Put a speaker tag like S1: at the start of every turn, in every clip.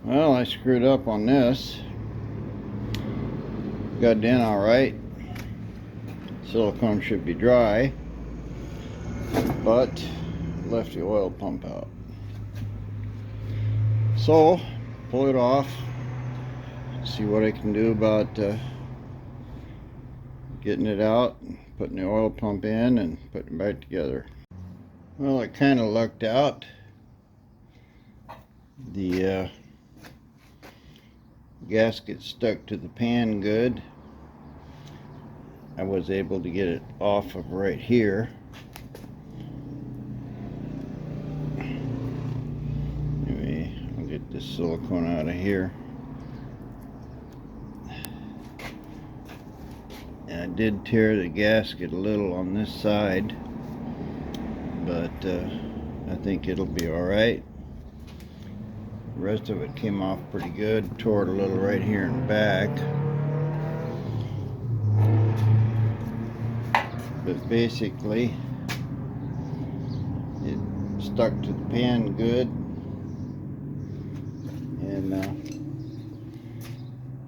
S1: Well, I screwed up on this. Got it in alright. Silicone should be dry, but left the oil pump out. So, pull it off, see what I can do about getting it out, putting the oil pump in, and putting it back together. Well, I kind of lucked out. The gasket stuck to the pan good. I was able to get it off of right here. Anyway, I'll get this silicone out of here. And I did tear the gasket a little on this side, but I think it'll be alright. The rest of it came off pretty good. Tore it a little right here in the back. But basically, it stuck to the pan good. And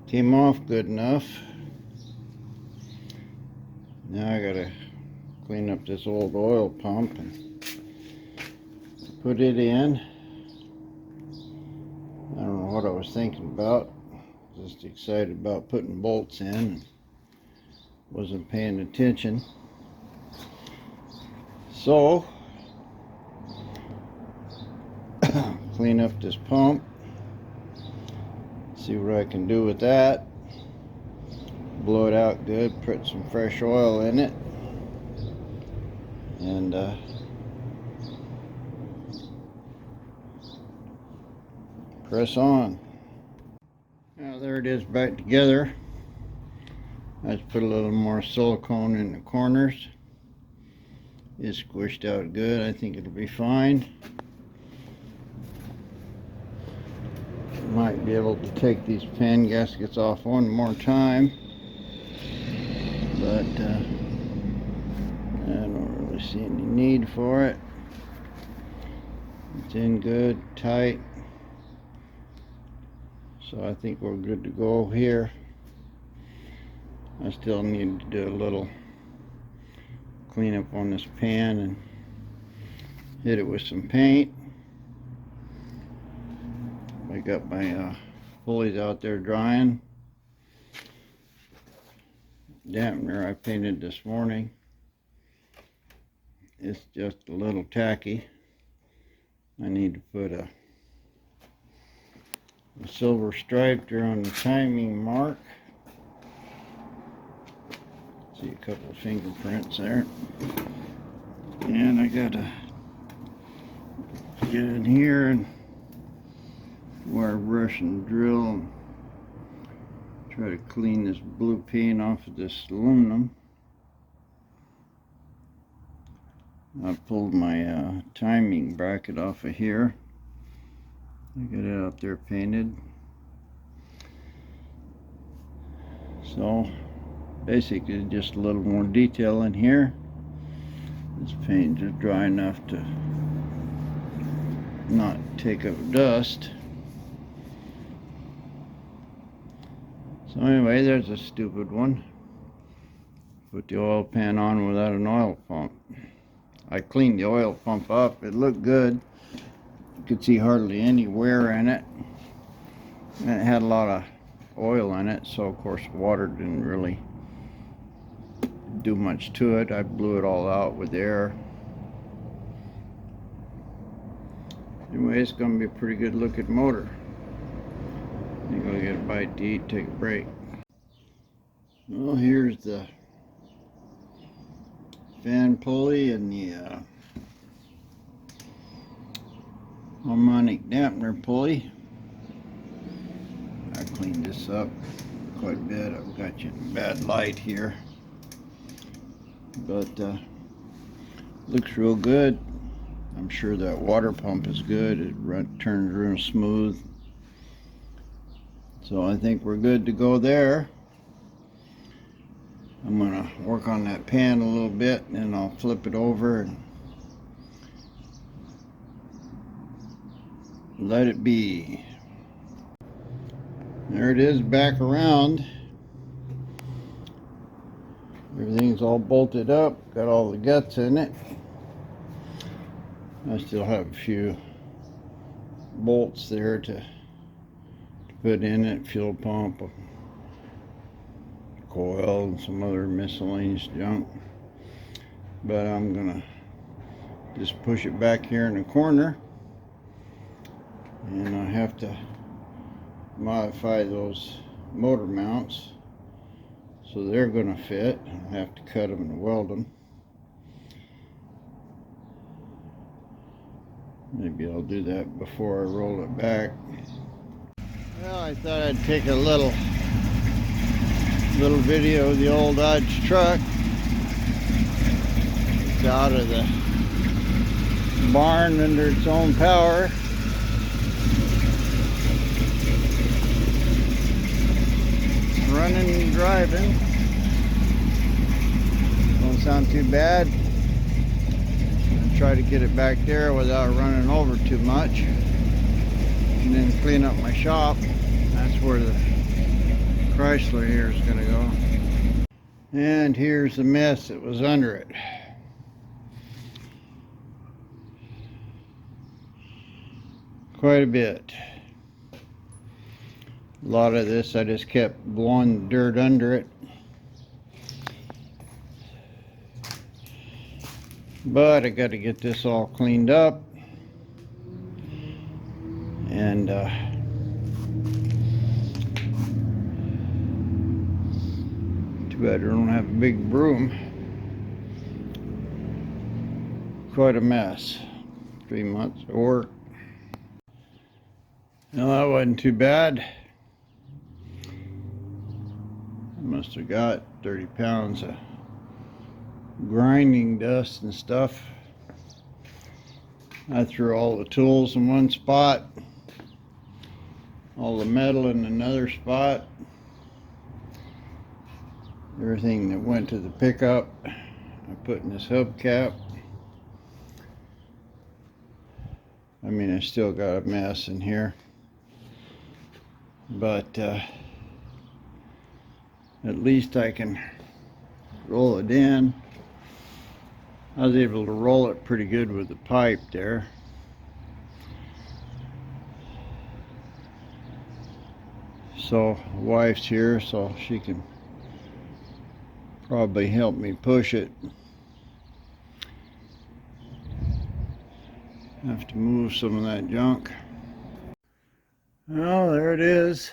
S1: came off good enough. Now I gotta clean up this old oil pump and put it in. I don't know what I was thinking about. Just excited about putting bolts in. Wasn't paying attention. So, clean up this pump. See what I can do with that. Blow it out good. Put some fresh oil in it. And press on. Now there it is back together. I just put a little more silicone in the corners. It's squished out good. I think it'll be fine. Might be able to take these pan gaskets off one more time, but I don't really see any need for it. It's in good, tight. So I think we're good to go here. I still need to do a little cleanup on this pan and hit it with some paint. I got my pulleys out there drying. Dampener I painted this morning. It's just a little tacky. I need to put a silver stripe there on the timing mark. See a couple of fingerprints there. And I gotta get in here and wire brush and drill and try to clean this blue paint off of this aluminum. I pulled my timing bracket off of here. I got it out there painted. So basically just a little more detail in here. This paint is dry enough to not take up dust. So anyway, there's a stupid one. Put the oil pan on without an oil pump. I cleaned the oil pump up. It looked good. You could see hardly any wear in it. And it had a lot of oil in it, so of course water didn't really do much to it. I blew it all out with air. Anyway, it's going to be a pretty good looking motor. I'm going to get a bite to eat, take a break. Well, here's the fan pulley and the harmonic dampener pulley. I cleaned this up quite a bit. I've got you in bad light here, but looks real good. I'm sure that water pump is good. It turns real smooth. So I think we're good to go there. I'm gonna work on that pan a little bit and then I'll flip it over and let it be. There it is, back around. Everything's all bolted up, got all the guts in it. I still have a few bolts there to put in it, fuel pump, coil, and some other miscellaneous junk. But I'm gonna just push it back here in the corner, and I have to modify those motor mounts so they're gonna fit. I have to cut them and weld them. Maybe I'll do that before I roll it back. Well, I thought I'd take a little video of the old Dodge truck. It's out of the barn under its own power. Running and driving. Don't sound too bad. I'll try to get it back there without running over too much. And then clean up my shop. That's where the Chrysler here is going to go. And here's the mess that was under it. Quite a bit. A lot of this I just kept blowing dirt under it. But I got to get this all cleaned up. And too bad I don't have a big broom. Quite a mess. 3 months of work. No, that wasn't too bad. I must have got 30 pounds of grinding dust and stuff. I threw all the tools in one spot, all the metal in another spot, everything that went to the pickup I put in this hubcap. I mean, I still got a mess in here, but at least I can roll it in. I was able to roll it pretty good with the pipe there. So wife's here, so she can probably help me push it. Have to move some of that junk. Well, there it is.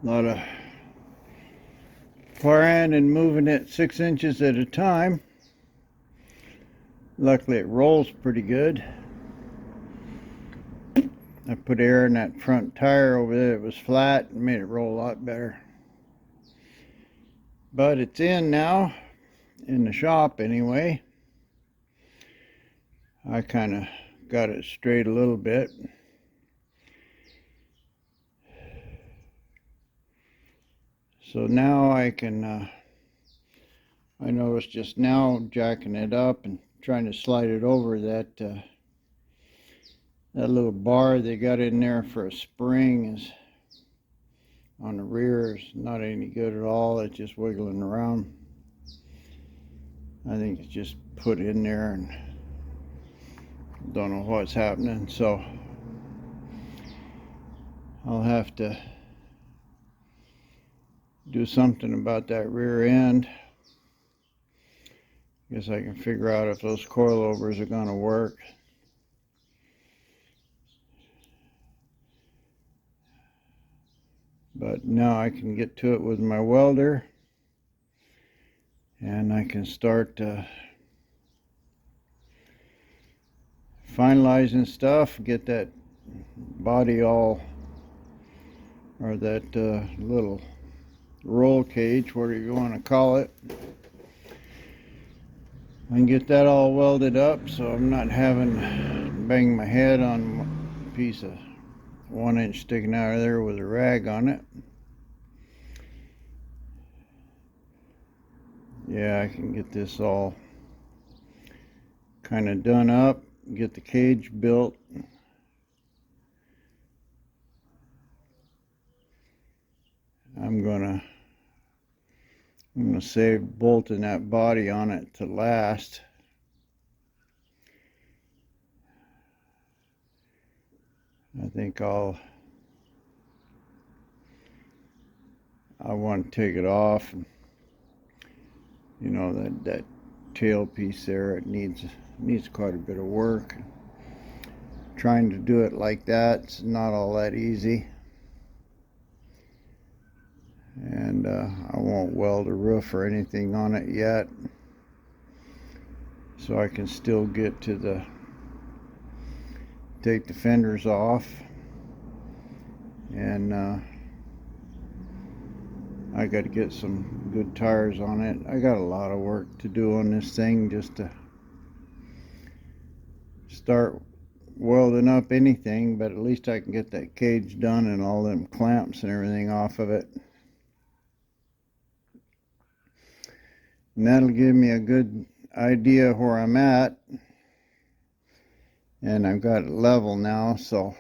S1: A lot of prying and moving it 6 inches at a time. Luckily it rolls pretty good. I put air in that front tire over there. It was flat and made it roll a lot better. But it's in now, in the shop anyway. I kind of got it straight a little bit. So now I can, I noticed just now jacking it up and trying to slide it over that that little bar they got in there for a spring is on the rear is not any good at all. It's just wiggling around. I think it's just put in there and don't know what's happening. So I'll have to do something about that rear end. Guess I can figure out if those coilovers are going to work. But now I can get to it with my welder, and I can start finalizing stuff, get that body all, or that little roll cage, whatever you want to call it. I can get that all welded up so I'm not having to bang my head on a piece of 1 inch sticking out of there with a rag on it. Yeah, I can get this all kind of done up. get the cage built. I'm gonna save bolting that body on it to last. I think I want to take it off. You know, that tail piece there, it needs quite a bit of work. Trying to do it like that's not all that easy. And I won't weld a roof or anything on it yet, so I can still get to take the fenders off. And I got to get some good tires on it. I got a lot of work to do on this thing just to start welding up anything, but at least I can get that cage done and all them clamps and everything off of it. And that'll give me a good idea where I'm at. And I've got it level now, so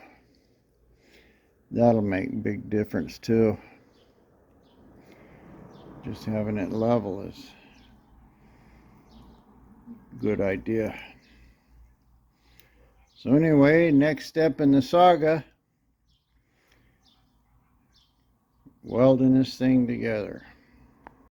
S1: that'll make a big difference too. Just having it level is a good idea. So anyway, next step in the saga, welding this thing together.